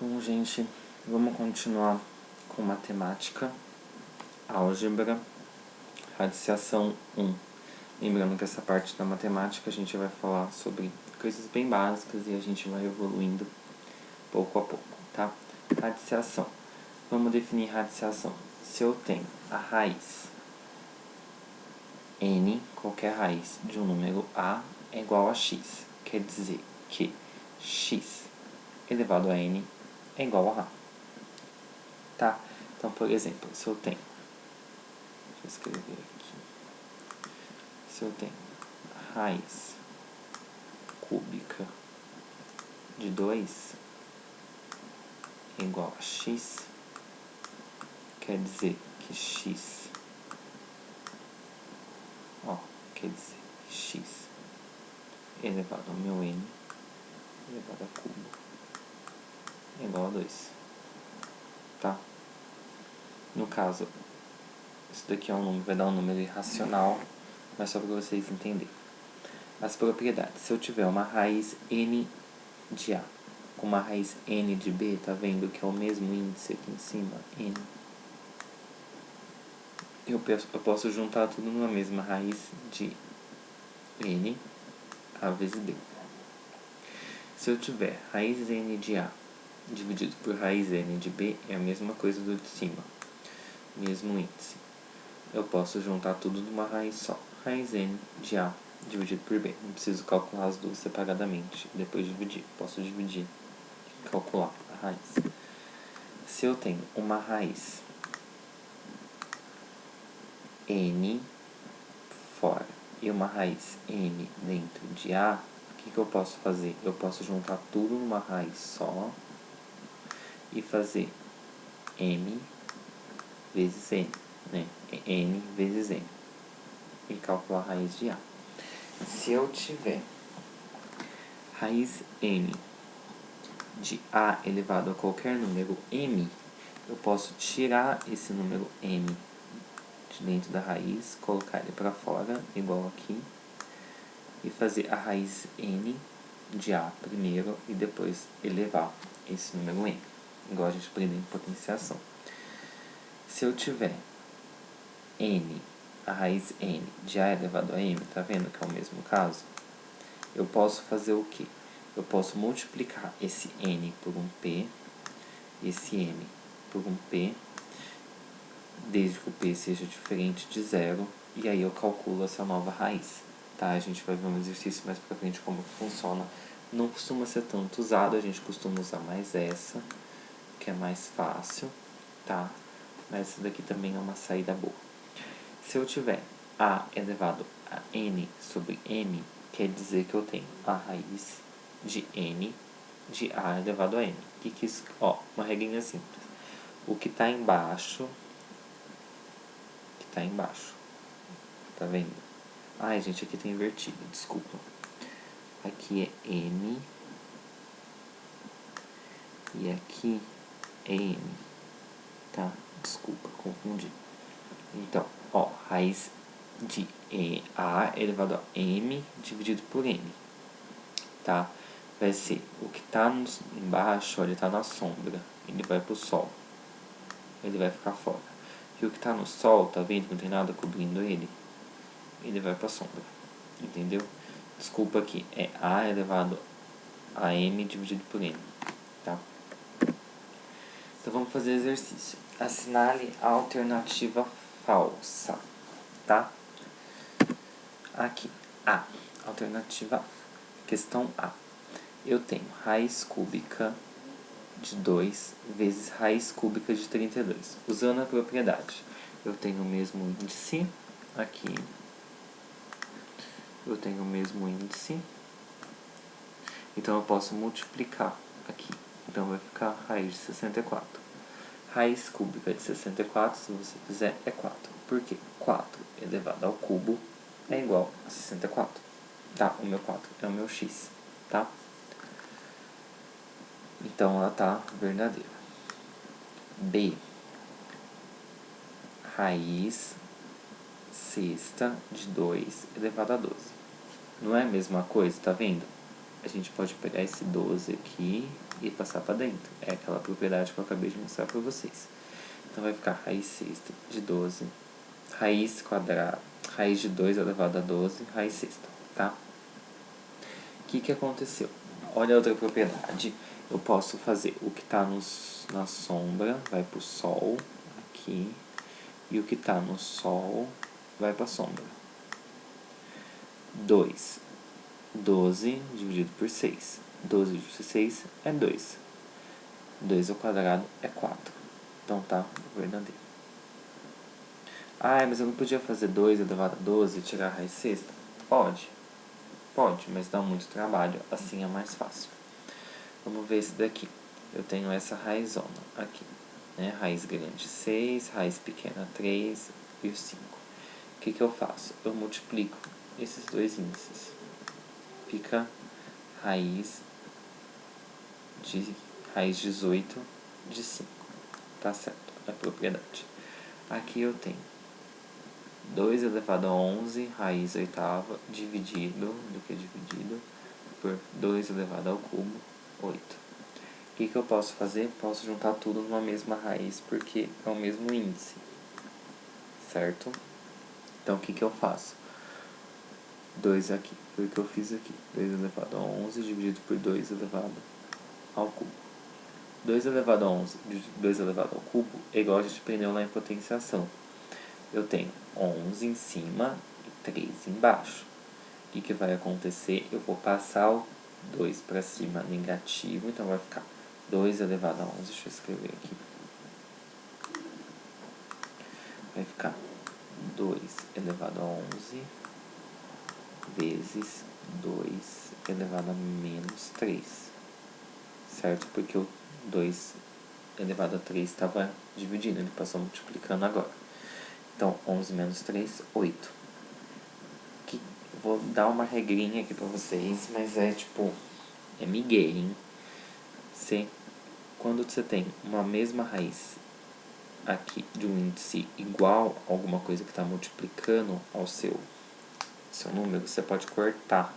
Bom, gente, vamos continuar com matemática, álgebra, radiciação 1. Lembrando que essa parte da matemática a gente vai falar sobre coisas bem básicas e a gente vai evoluindo pouco a pouco, tá? Radiciação. Vamos definir radiciação. Se eu tenho a raiz n, qualquer raiz de um número a é igual a x, quer dizer que x elevado a n é igual a A. Tá? Então, por exemplo, se eu tenho... Deixa eu escrever aqui. Se eu tenho raiz cúbica de 2 é igual a x, quer dizer que x... quer dizer que x elevado ao meu n elevado a cubo é igual a 2. Tá? No caso, isso daqui é um número, vai dar um número irracional, mas só para vocês entenderem. As propriedades. Se eu tiver uma raiz n de A com uma raiz n de B, tá vendo que é o mesmo índice aqui em cima, n. Eu posso juntar tudo numa mesma raiz de n A vezes B. Se eu tiver raiz n de A dividido por raiz n de B, é a mesma coisa do de cima, mesmo índice. Eu posso juntar tudo numa raiz só, raiz n de A dividido por B. Não preciso calcular as duas separadamente, depois dividir. Posso dividir e calcular a raiz. Se eu tenho uma raiz n fora e uma raiz n dentro de A, o que eu posso fazer? Eu posso juntar tudo numa raiz só e fazer m vezes n, né? N vezes n. E calcular a raiz de A. Se eu tiver raiz n de A elevado a qualquer número m, eu posso tirar esse número m de dentro da raiz, colocar ele para fora, igual aqui, e fazer a raiz n de A primeiro e depois elevar esse número n, igual a gente aprendeu em potenciação. Se eu tiver n, a raiz n de A elevado a m, tá vendo que é o mesmo caso? Eu posso fazer o quê? Eu posso multiplicar esse n por um p, esse m por um p, desde que o p seja diferente de zero, e aí eu calculo essa nova raiz. Tá? A gente vai ver um exercício mais pra frente como que funciona. Não costuma ser tanto usado, a gente costuma usar mais essa, que é mais fácil, tá? Mas essa daqui também é uma saída boa. Se eu tiver a elevado a n sobre m, quer dizer que eu tenho a raiz de n de a elevado a n. Que isso? Uma regrinha simples. O que está embaixo, tá vendo? Ai, gente, aqui tá invertido, desculpa. Aqui é n e aqui é n, tá? Desculpa, confundi. Então, raiz de a elevado a m dividido por n, tá? Vai ser o que tá embaixo, ele tá na sombra, ele vai pro sol, ele vai ficar fora. E o que tá no sol, tá vendo que não tem nada cobrindo ele? Ele vai pra sombra, entendeu? Desculpa aqui, é a elevado a m dividido por n, tá? Então vamos fazer exercício. Assinale a alternativa falsa, tá? Aqui, A. Alternativa A. Questão A. Eu tenho raiz cúbica de 2 vezes raiz cúbica de 32. Usando a propriedade, eu tenho o mesmo índice aqui. Eu tenho o mesmo índice. Então, eu posso multiplicar aqui. Então, vai ficar raiz de 64. Raiz cúbica de 64, se você fizer, é 4. Por quê? 4 elevado ao cubo é igual a 64. Tá? O meu 4 é o meu x, tá? Então, ela tá verdadeira. B. Raiz sexta de 2 elevado a 12. Não é a mesma coisa, tá vendo? a gente pode pegar esse 12 aqui e passar para dentro. É aquela propriedade que eu acabei de mostrar para vocês. Então, vai ficar raiz sexta de 12, raiz quadrada, raiz de 2 elevado a 12, raiz sexta, tá? O que aconteceu? Olha a outra propriedade. Eu posso fazer o que está na sombra, vai para o sol, aqui, e o que está no sol vai para a sombra. 12 dividido por 6. 12 dividido por 6 é 2. 2 ao quadrado é 4. Então tá verdadeiro. Ah, mas eu não podia fazer 2 elevado a 12 e tirar a raiz sexta? Pode, mas dá muito trabalho. Assim é mais fácil. Vamos ver esse daqui. Eu tenho essa raizona aqui, né? Raiz grande 6, raiz pequena 3 e o 5. O que eu faço? Eu multiplico esses dois índices. Fica raiz 18 de 5. Tá certo, é propriedade. Aqui eu tenho 2 elevado a 11, raiz oitava, dividido por 2 elevado ao cubo, 8. O que eu posso fazer? Posso juntar tudo numa mesma raiz, porque é o mesmo índice, certo? Então, o que eu faço? 2 aqui, foi o que eu fiz aqui. 2 elevado a 11 dividido por 2 elevado ao cubo. 2 elevado a 11 dividido por 2 elevado ao cubo é igual a gente aprendeu lá em potenciação. Eu tenho 11 em cima e 3 embaixo. O que vai acontecer? Eu vou passar o 2 para cima negativo, então vai ficar 2 elevado a 11, deixa eu escrever aqui. Vai ficar 2 elevado a 11 vezes 2 elevado a menos 3, certo? Porque o 2 elevado a 3 estava dividindo, ele passou multiplicando agora. Então, 11 menos 3, 8. Vou dar uma regrinha aqui pra vocês, mas é tipo, é migué, hein? Quando você tem uma mesma raiz aqui de um índice igual a alguma coisa que está multiplicando ao seu número, você pode cortar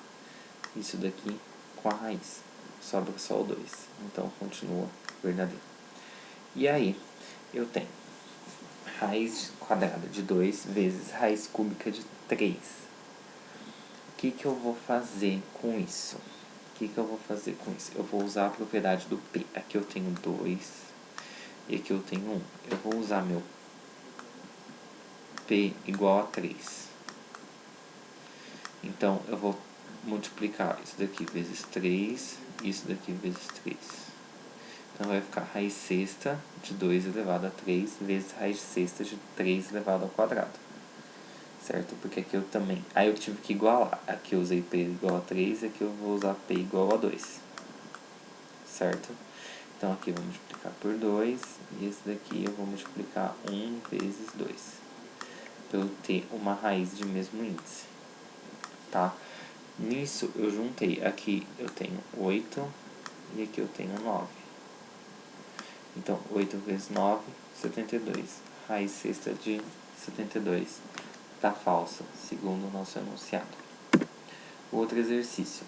isso daqui com a raiz. Sobra só o 2. Então, continua verdadeiro. E aí, eu tenho raiz quadrada de 2 vezes raiz cúbica de 3. O que eu vou fazer com isso? Eu vou usar a propriedade do P. Aqui eu tenho 2 e aqui eu tenho 1. Eu vou usar meu P igual a 3. Então, eu vou multiplicar isso daqui vezes 3 e isso daqui vezes 3. Então, vai ficar raiz sexta de 2 elevado a 3 vezes raiz sexta de 3 elevado ao quadrado. Certo? Porque aqui eu também... Aí eu tive que igualar. Aqui eu usei P igual a 3 e aqui eu vou usar P igual a 2. Certo? Então, aqui eu vou multiplicar por 2 e esse daqui eu vou multiplicar 1 vezes 2. Para eu ter uma raiz de mesmo índice. Tá? Nisso, eu juntei. Aqui eu tenho 8 e aqui eu tenho 9. Então, 8 vezes 9, 72. Raiz sexta de 72. Tá falsa, segundo o nosso enunciado. Outro exercício.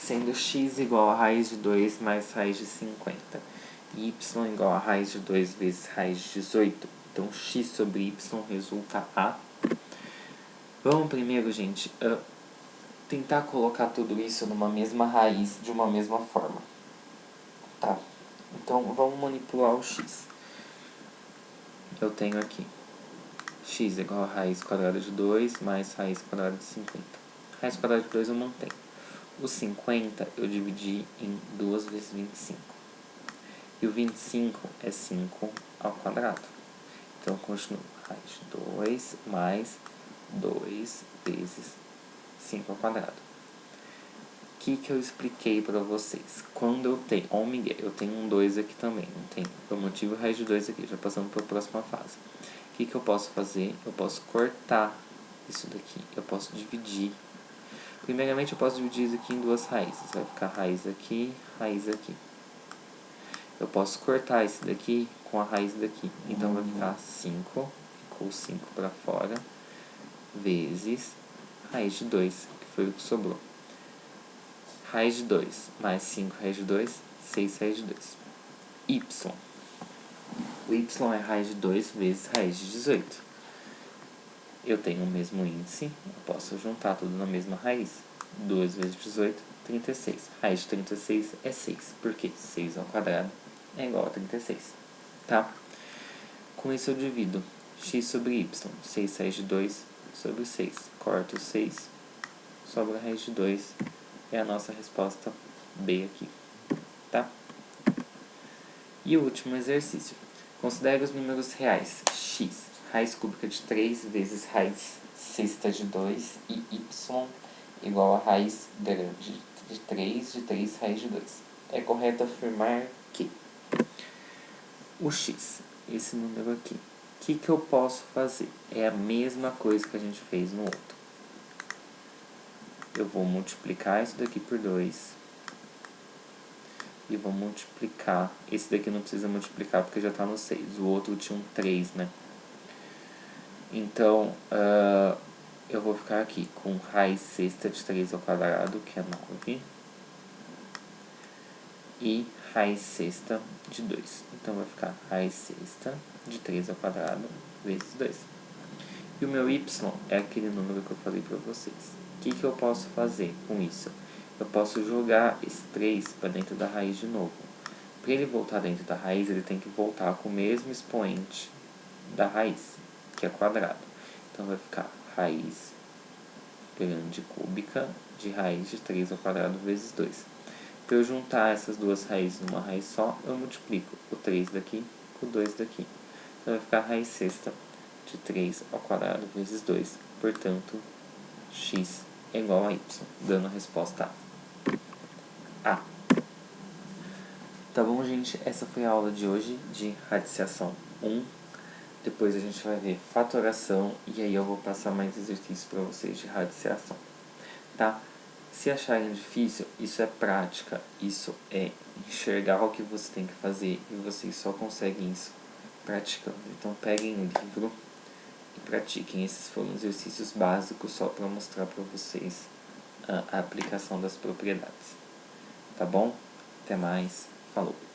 Sendo x igual a raiz de 2 mais raiz de 50 e y igual a raiz de 2 vezes raiz de 18, então x sobre y resulta a... Vamos primeiro, gente, tentar colocar tudo isso numa mesma raiz de uma mesma forma. Tá? Então, vamos manipular o x. Eu tenho aqui x igual a raiz quadrada de 2 mais raiz quadrada de 50. Raiz quadrada de 2 eu mantenho. O 50 eu dividi em 2 vezes 25. E o 25 é 5 ao quadrado. Então, eu continuo. Raiz de 2 mais 2 vezes 5 ao quadrado. O que eu expliquei para vocês? Quando eu tenho... Ó, Miguel, eu tenho um 2 aqui também. Não tem? Eu mantive a raiz de 2 aqui, já passando para a próxima fase. O que eu posso fazer? Eu posso cortar isso daqui. Eu posso dividir. Primeiramente, eu posso dividir isso aqui em duas raízes. Vai ficar raiz aqui, raiz aqui. Eu posso cortar esse daqui com a raiz daqui. Então, vai ficar 5, ficou 5 para fora, vezes raiz de 2, que foi o que sobrou. raiz de 2 mais 5 raiz de 2, 6 raiz de 2. Y. O y é raiz de 2 vezes raiz de 18. Eu tenho o mesmo índice, eu posso juntar tudo na mesma raiz. 2 vezes 18, 36. Raiz de 36 é 6, porque 6 ao quadrado é igual a 36, tá? Com isso eu divido x sobre y, 6 raiz de 2 sobre 6. Corto o 6, sobra a raiz de 2, é a nossa resposta B aqui, tá? E o último exercício. Considere os números reais. X, raiz cúbica de 3 vezes raiz sexta de 2 e y igual a raiz grande de 3 raiz de 2. É correto afirmar que o x, esse número aqui, o que eu posso fazer? É a mesma coisa que a gente fez no outro. Eu vou multiplicar isso daqui por 2. E vou multiplicar. Esse daqui não precisa multiplicar porque já está no 6. O outro tinha um 3, né? Então, eu vou ficar aqui com raiz sexta de 3 ao quadrado, que é 9. E raiz sexta de 2. Então, vai ficar raiz sexta de 3 ao quadrado vezes 2. E o meu y é aquele número que eu falei para vocês. O que eu posso fazer com isso? Eu posso jogar esse 3 para dentro da raiz de novo. Para ele voltar dentro da raiz, ele tem que voltar com o mesmo expoente da raiz, que é quadrado. Então, vai ficar raiz grande cúbica de raiz de 3 ao quadrado vezes 2. Para eu juntar essas duas raízes numa raiz só, eu multiplico o 3 daqui com o 2 daqui. Então, vai ficar raiz sexta de 3 ao quadrado vezes 2. Portanto, x é igual a y, dando a resposta A. Tá bom, gente? Essa foi a aula de hoje de radiciação 1. Depois a gente vai ver fatoração e aí eu vou passar mais exercícios para vocês de radiciação, tá? Se acharem difícil, isso é prática, isso é enxergar o que você tem que fazer e vocês só conseguem isso praticando. Então peguem o livro e pratiquem. Esses foram exercícios básicos só para mostrar para vocês a aplicação das propriedades. Tá bom? Até mais. Falou!